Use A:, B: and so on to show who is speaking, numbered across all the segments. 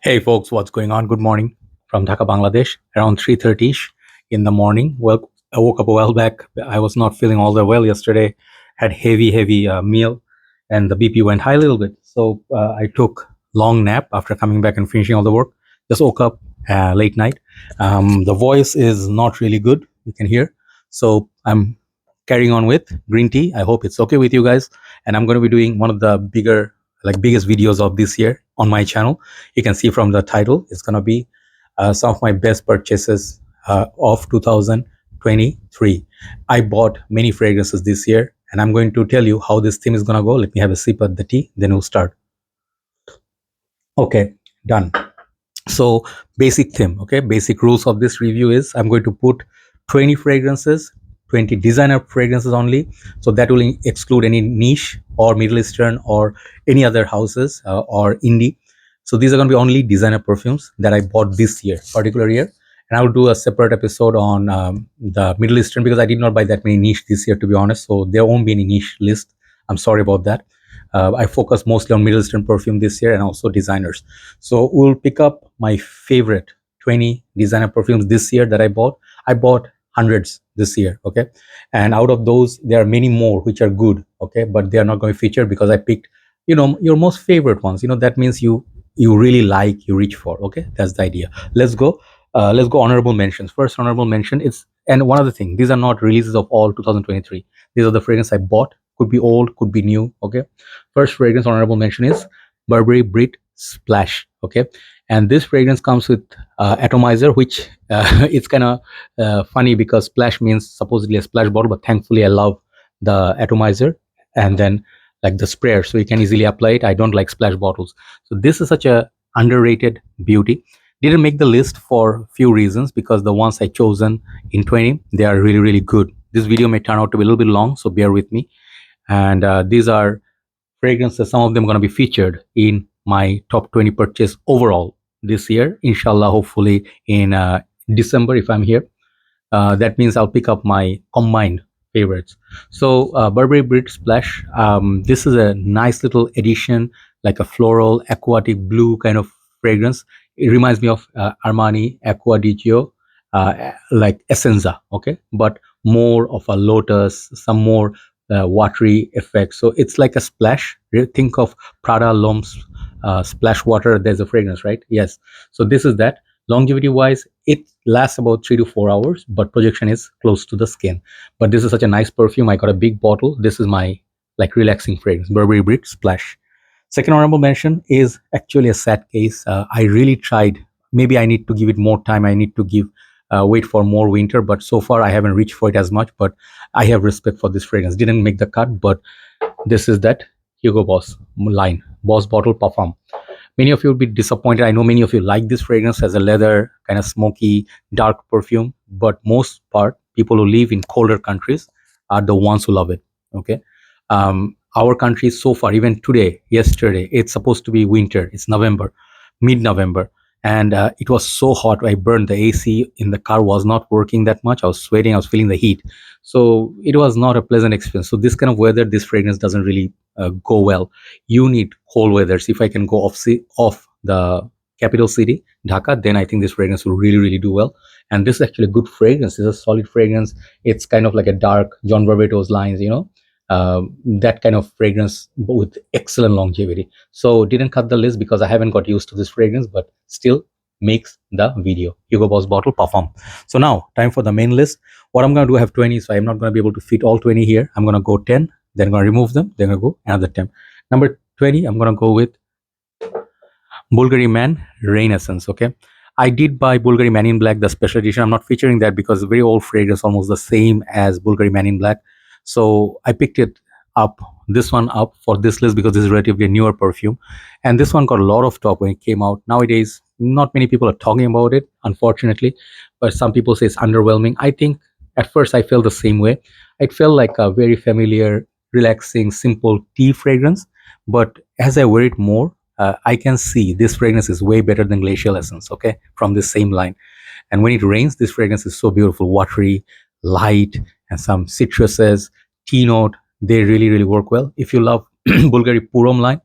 A: Hey folks, what's going on? Good morning from Dhaka, Bangladesh. Around 3:30ish in the morning. Well, I woke up a while back. I was not feeling all that well yesterday. Had heavy meal, and the BP went high a little bit. So I took long nap after coming back and finishing all the work. Just woke up late night. The voice is not really good. You can hear. So I'm carrying on with green tea. I hope it's okay with you guys. And I'm going to be doing one of the biggest videos of this year on my channel. You can see from the title, it's going to be some of my best purchases of 2023. I bought many fragrances this year, and I'm going to tell you how this theme is going to go. Let me have a sip of the tea, then we'll start. Okay, done. So basic theme, okay, basic rules of this review is I'm going to put 20 fragrances, 20 designer fragrances only. So that will exclude any niche or Middle Eastern or any other houses or indie. So these are going to be only designer perfumes that I bought this year, particular year. And I will do a separate episode on the Middle Eastern because I did not buy that many niche this year, to be honest. So there won't be any niche list. I'm sorry about that. I focus mostly on Middle Eastern perfume this year and also designers. So we'll pick up my favorite 20 designer perfumes this year that I bought. I bought hundreds this year, okay? And out of those, there are many more which are good, okay? But they are not going to feature because I picked, your most favorite ones. That means you really like, you reach for, okay? That's the idea. Let's go honorable mentions. First honorable mention is, and one other thing, these are not releases of all 2023. These are the fragrances I bought. Could be old, could be new, okay? First fragrance honorable mention is Burberry Brit Splash, okay? And this fragrance comes with atomizer, which it's kind of funny because splash means supposedly a splash bottle, but thankfully I love the atomizer and then like the sprayer, so you can easily apply it. I don't like splash bottles. So this is such a underrated beauty. Didn't make the list for few reasons because the ones I chosen in 20, they are really, really good. This video may turn out to be a little bit long, so bear with me. And these are fragrances, some of them going to be featured in my top 20 purchase overall this year, inshallah, hopefully in December if I'm here. That means I'll pick up my combined favorites. So Burberry Brit Splash, this is a nice little addition, like a floral aquatic blue kind of fragrance. It reminds me of Armani Acqua di Gio, like Essenza, okay, but more of a lotus, some more watery effect. So it's like a splash. Think of Prada L'Homme's splash water. There's a fragrance, right? Yes. So this is that. Longevity wise, it lasts about 3 to 4 hours, but projection is close to the skin. But this is such a nice perfume. I got a big bottle. This is my like relaxing fragrance, Burberry Brit Splash. Second honorable mention is actually a sad case. I really tried. Maybe I need to give it more time. I need to wait for more winter, but so far I haven't reached for it as much. But I have respect for this fragrance. Didn't make the cut, but this is that Hugo Boss line, Boss Bottle Parfum. Many of you will be disappointed. I know many of you like this fragrance as a leather, kind of smoky, dark perfume, but most part, people who live in colder countries are the ones who love it, okay? Our country so far, even today, yesterday, it's supposed to be winter. It's November, mid-November. And it was so hot. I burned the AC in the car, was not working that much. I was sweating. I was feeling the heat. So it was not a pleasant experience. So this kind of weather, this fragrance doesn't really go well. You need cold weathers. If I can go off the capital city, Dhaka, then I think this fragrance will really, really do well. And this is actually a good fragrance. It's a solid fragrance. It's kind of like a dark John Barbatos lines, that kind of fragrance with excellent longevity. So didn't cut the list because I haven't got used to this fragrance, but still makes the video. Hugo Boss Bottle Parfum. So now time for the main list. What I'm going to do, I have 20, so I'm not going to be able to fit all 20 here. I'm going to go 10, then I'm going to remove them, then I'm going to go another 10. Number 20, I'm going to go with Bulgari Man Rain Essence, okay? I did buy Bulgari Man in Black, the special edition. I'm not featuring that because very old fragrance, almost the same as Bulgari Man in Black. So I picked this one up for this list because this is relatively a newer perfume. And this one got a lot of talk when it came out. Nowadays, not many people are talking about it, unfortunately. But some people say it's underwhelming. I think at first I felt the same way. It felt like a very familiar, relaxing, simple tea fragrance. But as I wear it more, I can see this fragrance is way better than Glacial Essence, okay, from the same line. And when it rains, this fragrance is so beautiful, watery, light, and some citruses, tea note. They really, really work well. If you love Bulgari Purom line,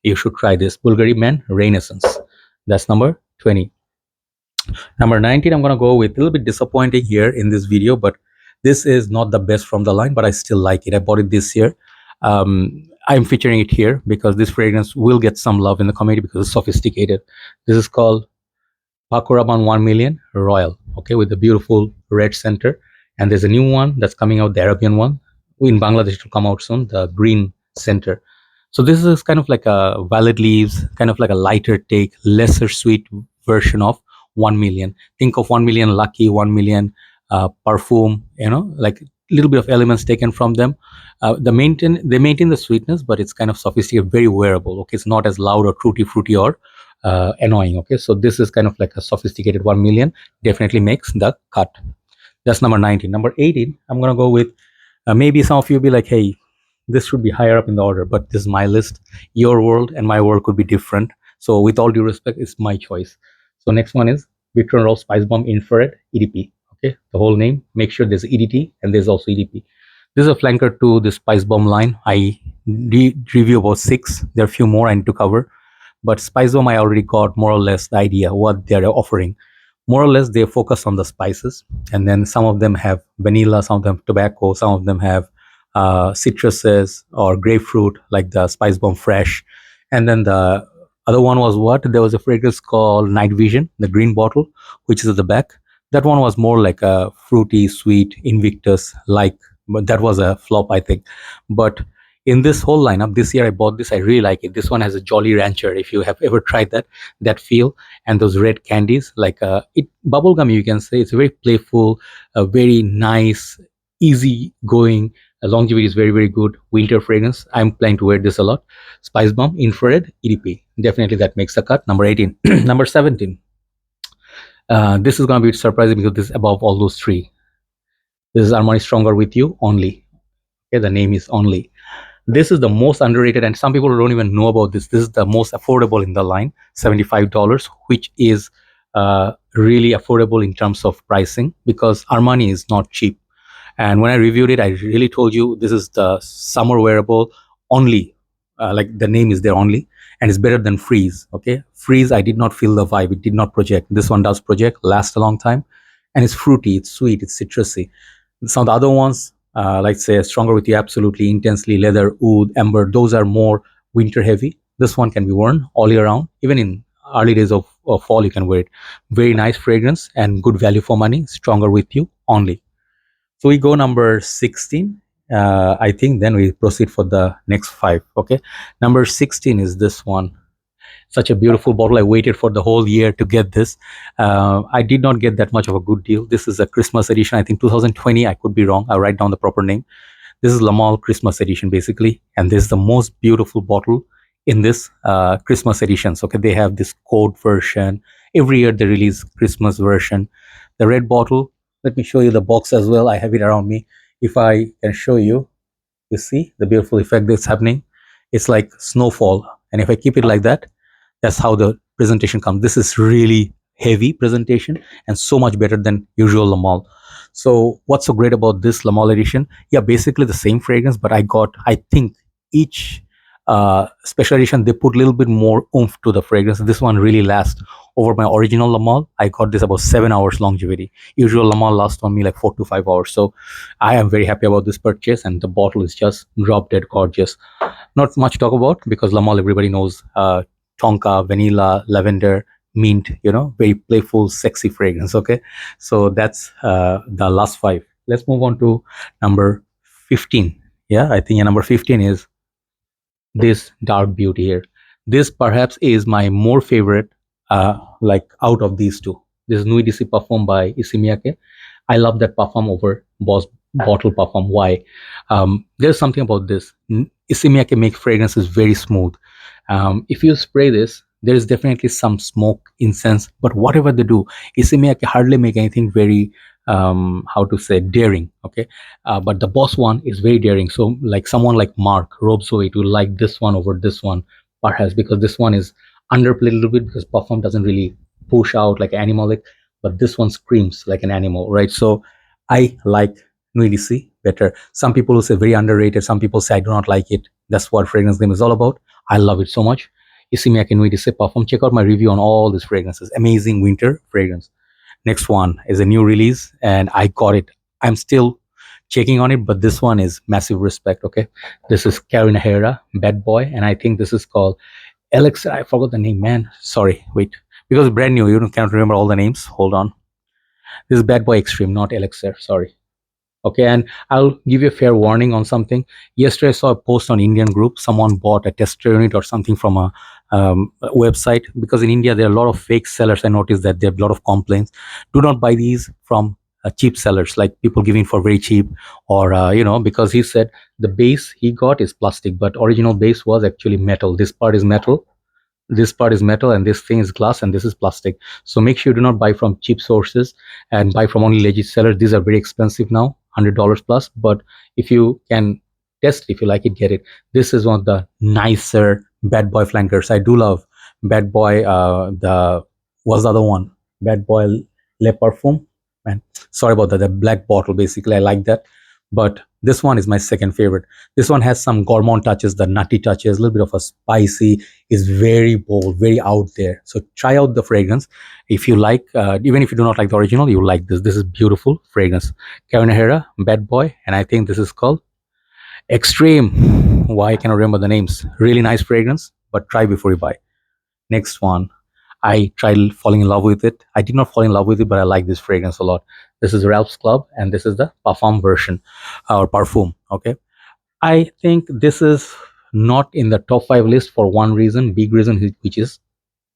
A: you should try this Bulgari Man Rain Essence. That's number 20. Number 19, I'm gonna go with a little bit disappointing here in this video, but this is not the best from the line, but I still like it. I bought it this year. I'm featuring it here because this fragrance will get some love in the community because it's sophisticated. This is called Paco Rabanne 1 million Royal, okay, with the beautiful red center. And there's a new one that's coming out, the Arabian one. In Bangladesh, it will come out soon, the green center. So this is kind of like a violet leaves, kind of like a lighter take, lesser sweet version of 1 million. Think of 1 million Lucky, 1 million Parfum, you know, like a little bit of elements taken from them. They maintain the sweetness, but it's kind of sophisticated, very wearable. Okay, it's not as loud or fruity or annoying. Okay, so this is kind of like a sophisticated 1 million, definitely makes the cut. That's number 19. Number 18, I'm gonna go with maybe some of you will be like, hey, this should be higher up in the order, but this is my list. Your world and my world could be different. So with all due respect, it's my choice. So next one is Victor and Rolls Spice Bomb Infrared EDP. Okay, the whole name. Make sure there's EDT and there's also EDP. This is a flanker to the Spice Bomb line. I review about 6. There are a few more I need to cover. But Spice Bomb, I already got more or less the idea what they're offering. More or less, they focus on the spices, and then some of them have vanilla, some of them tobacco, some of them have citruses or grapefruit, like the Spice Bomb Fresh. And then the other one was what? There was a fragrance called Night Vision, the green bottle, which is at the back. That one was more like a fruity, sweet Invictus, like, but that was a flop, I think. But in this whole lineup, this year I bought this. I really like it. This one has a Jolly Rancher. If you have ever tried that feel, and those red candies, like it bubblegum, you can say. It's very playful, very nice, easy going. Longevity is very, very good. Winter fragrance. I'm planning to wear this a lot. Spice Bomb Infrared EDP. Definitely that makes the cut. Number 18. Number 17. This is going to be surprising because this is above all those 3. This is Armani Stronger With You Only. Okay, the name is Only. This is the most underrated, and some people don't even know about this. This is the most affordable in the line, $75, which is really affordable in terms of pricing because Armani is not cheap. And when I reviewed it, I really told you this is the summer wearable only. Like the name is there only, and it's better than Freeze. Okay, Freeze, I did not feel the vibe. It did not project. This one does project, lasts a long time, and it's fruity, it's sweet, it's citrusy. Some of the other ones, like say Stronger With You, absolutely intensely leather, oud, amber, those are more winter heavy. This one can be worn all year round, even in early days of fall you can wear it. Very nice fragrance and good value for money. Stronger With You Only. So we go number 16. I think then we proceed for the next 5. Okay, number 16 is this one. Such a beautiful bottle. I waited for the whole year to get this. I did not get that much of a good deal. This is a Christmas edition, I think 2020. I could be wrong. I'll write down the proper name. This is La Mall Christmas edition basically, and this is the most beautiful bottle in this Christmas editions. Okay, they have this code version. Every year they release Christmas version. The red bottle. Let me show you the box as well. I have it around me. If I can show you, you see the beautiful effect that's happening. It's like snowfall, and if I keep it like that, that's how the presentation comes. This is really heavy presentation and so much better than usual La Mall. So what's so great about this La Mall edition? Yeah, basically the same fragrance, but I think each special edition they put a little bit more oomph to the fragrance. This one really lasts over my original La Mall. I got this about 7 hours longevity. Usual La Mall lasts on me like 4 to 5 hours. So I am very happy about this purchase, and the bottle is just drop dead gorgeous. Not much to talk about because La Mall everybody knows. Tonka, vanilla, lavender, mint, you know, very playful, sexy fragrance. Okay, so that's the last 5. Let's move on to number 15. Yeah, I think number 15 is this dark beauty here. This perhaps is my more favorite, like out of these 2. This is Nuit Parfum by Miyake. I love that parfum over Boss bottle parfum. Why? There's something about this. Miyake make fragrances very smooth. If you spray this, there is definitely some smoke, incense, but whatever they do, Miyake hardly make anything very, how to say, daring. Okay, but the Boss one is very daring. So like someone like Mark Robso, it will like this one over this one, perhaps because this one is underplayed a little bit because parfum doesn't really push out like animalic, but this one screams like an animal, right? So I like Nuit better. Some people will say very underrated. Some people say I do not like it. That's what fragrance game is all about. I love it so much. Issey Miyake Nuit Issey Parfum. Check out my review on all these fragrances. Amazing winter fragrance. Next one is a new release, and I got it. I'm still checking on it, but this one is massive respect. Okay, this is Herrera, Bad Boy, and I think this is called Elixir. I forgot the name, man. Sorry, wait, because it's brand new, you can't remember all the names. Hold on. This is Bad Boy Extreme, not Elixir. Sorry. Okay, and I'll give you a fair warning on something. Yesterday I saw a post on Indian group. Someone bought a tester unit or something from a website, because in India there are a lot of fake sellers. I noticed that there are a lot of complaints. Do not buy these from cheap sellers, like people giving for very cheap, or because he said the base he got is plastic, but original base was actually metal. This part is metal, this part is metal, and this thing is glass, and this is plastic. So make sure you do not buy from cheap sources and buy from only legit sellers. These are very expensive now, $100 plus, but if you can test it, if you like it, get it. This is one of the nicer Bad Boy flankers. I do love Bad Boy. The what's the other one? Bad Boy Le Parfum. Man, sorry about that. The black bottle, basically, I like that. But this one is my second favorite. This one has some gourmand touches, the nutty touches, a little bit of a spicy, is very bold, very out there. So try out the fragrance. If you like, even if you do not like the original, you like this. This is beautiful fragrance. Karen Herrera, Bad Boy, and I think this is called Extreme. Why I cannot remember the names. Really nice fragrance, but try before you buy. Next one. I tried falling in love with it. I did not fall in love with it, but I like this fragrance a lot. This is Ralph's Club, and this is the Parfum version, or Parfum. Okay. I think this is not in the top 5 list for one reason, big reason, which is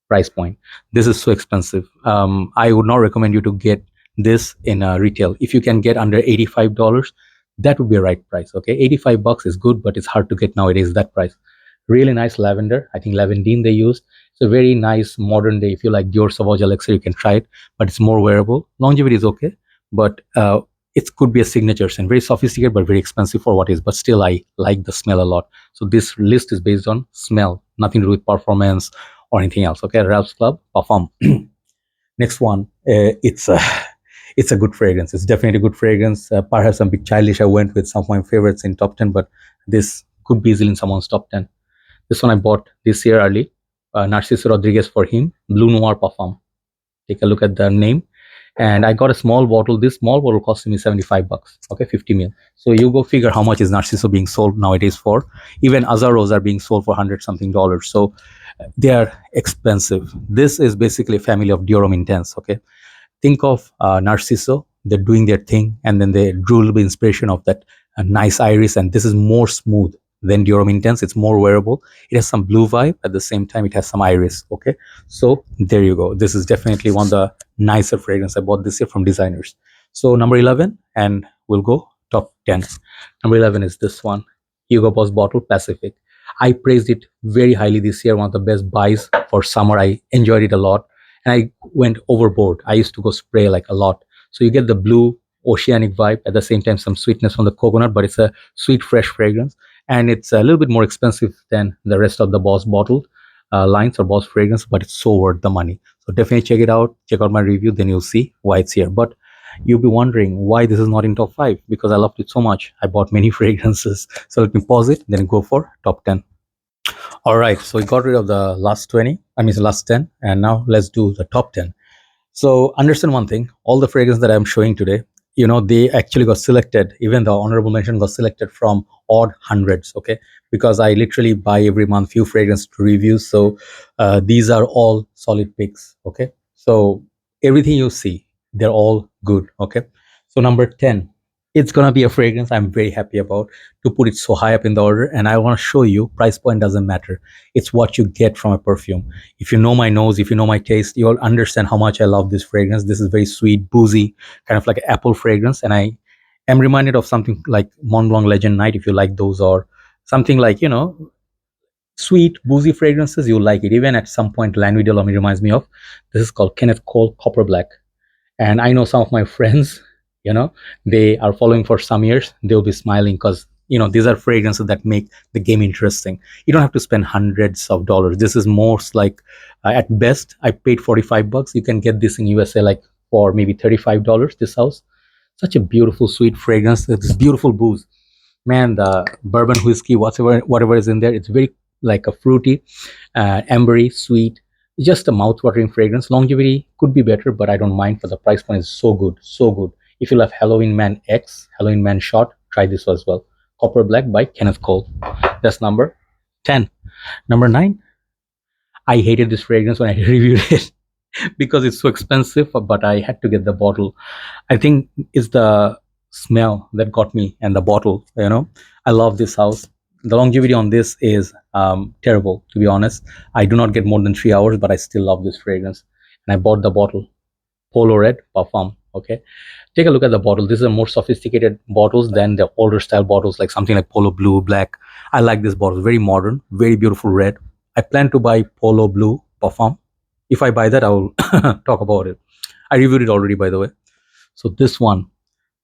A: price point. This is so expensive. I would not recommend you to get this in retail. If you can get under $85, that would be a right price. Okay, $85 is good, but it's hard to get nowadays that price. Really nice lavender. I think lavandine they use. It's a very nice modern day. If you like Dior Sauvage Elixir, you can try it, but it's more wearable. Longevity is okay, but it could be a signature scent. Very sophisticated, but very expensive for what is. But still, I like the smell a lot. So this list is based on smell, nothing to do with performance or anything else. Okay, Ralph's Club Parfum. Next one, it's a good fragrance. It's definitely a good fragrance. Perhaps I'm a bit childish. I went with some of my favorites in top 10, but this could be easily in someone's top 10. This one I bought this year early. Narciso Rodriguez for him. Blue Noir Parfum. Take a look at the name. And I got a small bottle. This small bottle cost me $75. Okay, 50 ml. So you go figure how much is Narciso being sold nowadays for. Even Azzaros are being sold for $100 something. So they are expensive. This is basically a family of Dior Homme Intense. Okay, think of Narciso. They're doing their thing, and then they drew a little bit inspiration of that nice iris. And this is more smooth than Dior Homme Intense. It's more wearable. It has some blue vibe. At the same time, it has some iris. Okay, so there you go. This is definitely one of the nicer fragrance I bought this year from designers. So number 11, and we'll go top 10. Number 11 is this one, Hugo Boss bottle Pacific. I praised it very highly this year. One of the best buys for summer. I enjoyed it a lot, and I went overboard. I used to go spray like a lot. So you get the blue oceanic vibe, at the same time some sweetness from the coconut, but it's a sweet fresh fragrance, and it's a little bit more expensive than the rest of the Boss bottled lines or Boss fragrance, but it's so worth the money. So definitely check it out. Check out my review, then you'll see why it's here. But you'll be wondering why this is not in top 5, because I loved it so much. I bought many fragrances. So let me pause it, then go for top 10. All right, so we got rid of the last 20, the last 10, and now let's do the top 10. So understand one thing, all the fragrances that I'm showing today, they actually got selected, even the honorable mention got selected from odd hundreds, okay? Because I literally buy every month few fragrances to review, so these are all solid picks, okay? So everything you see, they're all good, okay? So number 10, it's gonna be a fragrance I'm very happy about to put it so high up in the order, and I want to show you price point doesn't matter. It's what you get from a perfume. If you know my nose, if you know my taste, you'll understand how much I love this fragrance. This is very sweet, boozy, kind of like an apple fragrance, and I am reminded of something like Mont Blanc Legend Night, if you like those, or something like, sweet, boozy fragrances, you'll like it. Even at some point, Lanvin de Lamy reminds me of. This is called Kenneth Cole Copper Black. And I know some of my friends, they are following for some years. They'll be smiling because, these are fragrances that make the game interesting. You don't have to spend hundreds of dollars. This is most like, at best, I paid $45. You can get this in USA like for maybe $35, this house. Such a beautiful, sweet fragrance. This beautiful booze. Man, the bourbon whiskey, whatever is in there, it's very like a fruity, ambery, sweet, just a mouth-watering fragrance. Longevity could be better, but I don't mind, for the price point is so good, so good. If you love Halloween Man X, Halloween Man Shot, try this as well. Copper Black by Kenneth Cole. That's number 10. Number 9, I hated this fragrance when I reviewed it because it's so expensive, but I had to get the bottle. I think it's the smell that got me, and the bottle. I love this house. The longevity on this is terrible, to be honest. I do not get more than 3 hours, but I still love this fragrance, and I bought the bottle. Polo Red Parfum. Okay, take a look at the bottle. This is a more sophisticated bottles than the older style bottles, like something like Polo Blue, Black. I like this bottle. Very modern, very beautiful red. I plan to buy Polo Blue Parfum. If I buy that, I will talk about it. I reviewed it already, by the way. So this one,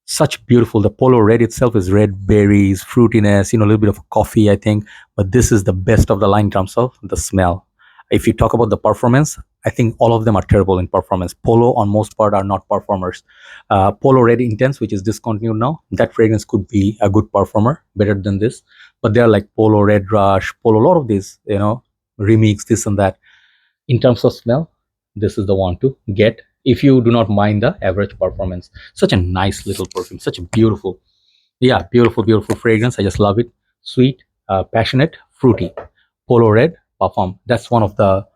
A: such beautiful. The Polo Red itself is red berries, fruitiness, a little bit of coffee, I think. But this is the best of the line in terms of the smell. If you talk about the performance, I think all of them are terrible in performance. Polo, on most part, are not performers. Polo Red Intense, which is discontinued now, that fragrance could be a good performer, better than this. But they're like Polo Red Rush, Polo, a lot of these, remix, this and that. In terms of smell, this is the one to get if you do not mind the average performance. Such a nice little perfume, such a beautiful, beautiful fragrance. I just love it. Sweet, passionate, fruity. Polo Red Parfum. That's one of the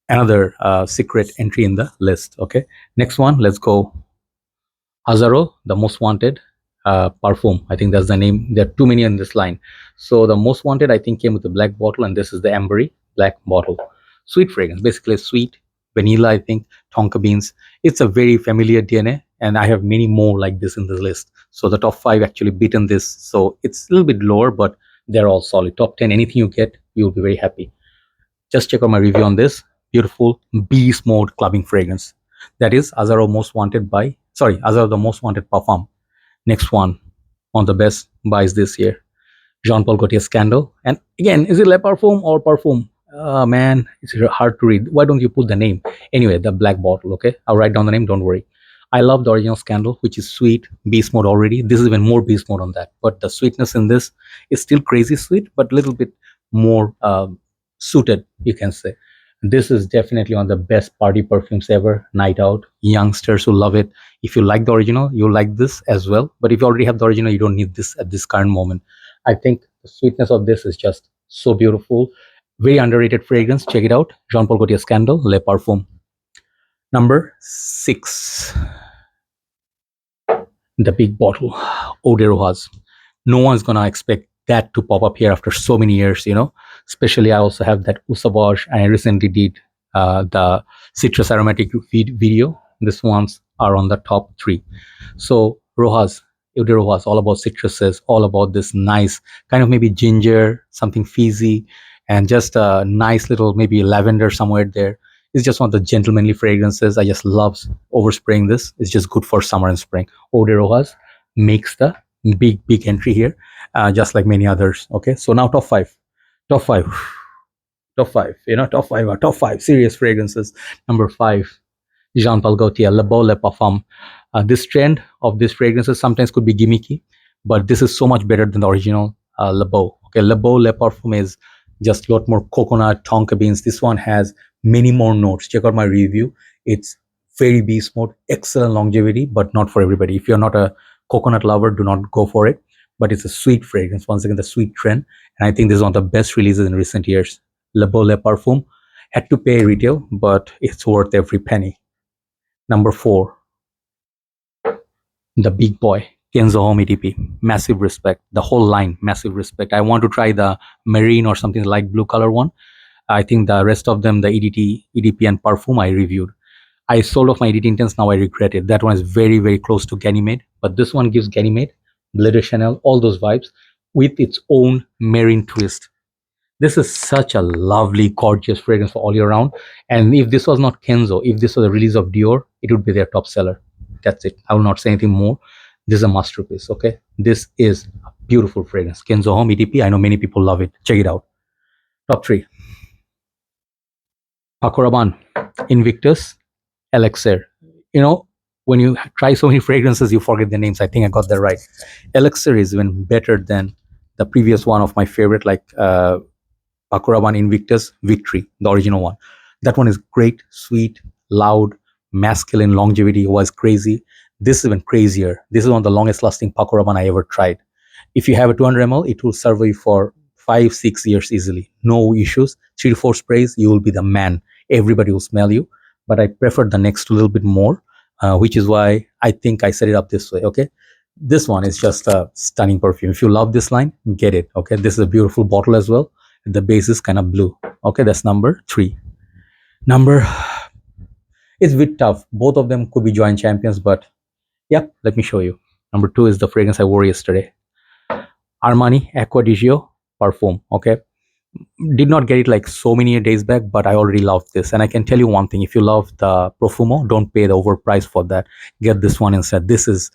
A: another secret entry in the list. Okay, next one, let's go. Azzaro, the most wanted parfum. I think that's the name. There are too many in this line. So the most wanted, I think, came with the black bottle, and this is the ambery black bottle. Sweet fragrance, basically sweet vanilla, I think, tonka beans. It's a very familiar DNA, and I have many more like this in the list. So the top 5 actually beaten this. So it's a little bit lower, but they're all solid. Top 10, anything you get, you'll be very happy. Just check out my review on this beautiful beast mode clubbing fragrance. That is Azzaro Azzaro the most wanted parfum. Next one on the best buys this year, Jean Paul Gaultier Scandal. And again, is it Le Parfum or Parfum? Man, it's hard to read. Why don't you put the name? Anyway, the black bottle. Okay, I'll write down the name, don't worry. I love the original Scandal, which is sweet, beast mode already. This is even more beast mode on that, but the sweetness in this is still crazy sweet, but a little bit more suited, you can say. This is definitely one of the best party perfumes ever. Night out, youngsters will love it. If you like the original, you'll like this as well. But if you already have the original, you don't need this at this current moment. I think the sweetness of this is just so beautiful. Very underrated fragrance. Check it out. Jean Paul Gaultier Scandal, Le Parfum. Number 6. The big bottle, Eau De Rochas. No one's gonna expect that to pop up here after so many years, Especially I also have that Usavage, and I recently did the citrus aromatic video. These ones are on the top 3. So Rochas, Eau De Rochas, all about citruses, all about this nice kind of maybe ginger, something fizzy, and just a nice little maybe lavender somewhere there. It's just one of the gentlemanly fragrances. I just love overspraying this. It's just good for summer and spring. Eau De Rochas makes the big entry here, just like many others. Okay, so now top 5. Top 5. Top 5. Top 5 serious fragrances. Number 5, Jean Paul Gaultier, Le Beau, Le Parfum. This trend of these fragrances sometimes could be gimmicky, but this is so much better than the original Le Beau. Okay, Le Beau, Le Parfum is just a lot more coconut, tonka beans. This one has many more notes. Check out my review. It's very beast mode, excellent longevity, but not for everybody. If you're not a coconut lover, do not go for it. But it's a sweet fragrance. Once again, the sweet trend. And I think this is one of the best releases in recent years. Le Beau, Le Parfum. Had to pay retail, but it's worth every penny. Number 4, the big boy, Kenzo Homme EDP. Massive respect. The whole line, massive respect. I want to try the marine or something like blue color one. I think the rest of them, the EDP and Parfum, I reviewed. I sold off my EDT Intense, now I regret it. That one is very, very close to Ganymede. But this one gives Ganymede, Bleu de Chanel, all those vibes with its own marine twist. This is such a lovely, gorgeous fragrance for all year round. And if this was not Kenzo, if this was a release of Dior, it would be their top seller. That's it. I will not say anything more. This is a masterpiece, okay? This is a beautiful fragrance. Kenzo Homme EDP. I know many people love it. Check it out. Top 3. Paco Rabanne, Invictus, Elixir. When you try so many fragrances, you forget the names. I think I got that right. Elixir is even better than the previous one of my favorite, like Paco Rabanne Invictus Victory, the original one. That one is great, sweet, loud, masculine, longevity was crazy. This is even crazier. This is one of the longest lasting Paco Rabanne I ever tried. If you have a 200 ml, it will serve you for 5-6 years easily. No issues. 3 to 4 sprays, you will be the man. Everybody will smell you. But I prefer the next a little bit more, which is why I think I set it up this way. Okay. This one is just a stunning perfume. If you love this line, get it. Okay. This is a beautiful bottle as well. The base is kind of blue. Okay. That's number 3. Number, it's a bit tough. Both of them could be joint champions, but yeah, let me show you. Number 2 is the fragrance I wore yesterday. Armani Acqua Parfum. Okay. Did not get it like so many days back, but I already love this. And I can tell you one thing, if you love the Profumo, don't pay the overprice for that. Get this one instead. This is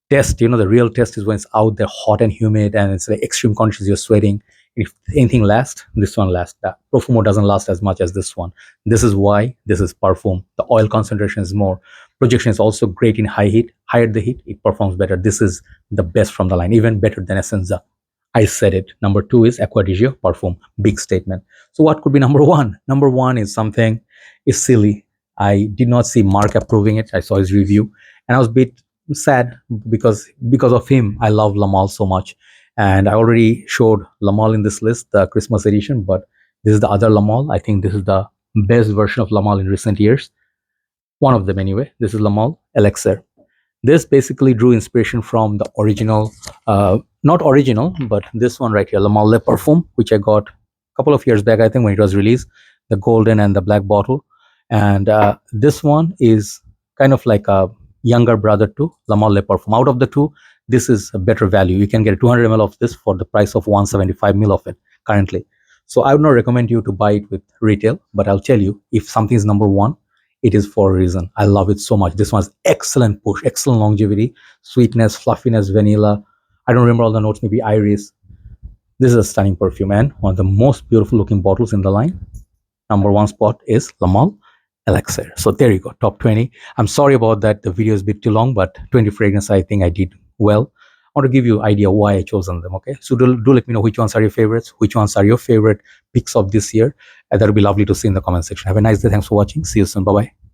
A: test, the real test is when it's out there hot and humid and it's like extreme conditions, you're sweating. If anything lasts, this one lasts. The Profumo doesn't last as much as this one. This is why this is Parfum. The oil concentration is more. Projection is also great in high heat. Higher the heat, it performs better. This is the best from the line, even better than Essenza. I said it. Number 2 is Acqua Parfum. Big statement. So what could be number 1? Number 1 is something is silly. I did not see Mark approving it. I saw his review and I was a bit sad because of him. I love La Male so much. And I already showed La Male in this list, the Christmas edition, but this is the other La Male. I think this is the best version of La Male in recent years. One of them anyway. This is La Male Elixir. This basically drew inspiration from the original, not original, but this one right here, La Male Parfum, which I got a couple of years back, I think, when it was released, the golden and the black bottle. And this one is kind of like a younger brother to La Male Parfum. Out of the two, this is a better value. You can get 200 ml of this for the price of 175 ml of it currently. So I would not recommend you to buy it with retail, but I'll tell you, if something is number 1, it is for a reason. I love it so much. This one's excellent push, excellent longevity, sweetness, fluffiness, vanilla. I don't remember all the notes, maybe iris. This is a stunning perfume and one of the most beautiful looking bottles in the line. Number 1 spot is La Male Elixir. So there you go, top 20. I'm sorry about that. The video is a bit too long, but 20 fragrances, I think I did well. I want to give you an idea why I chosen them. Okay, so do let me know which ones are your favorites, which ones are your favorite picks of this year, and that would be lovely to see in the comment section. Have a nice day. Thanks for watching. See you soon. Bye bye.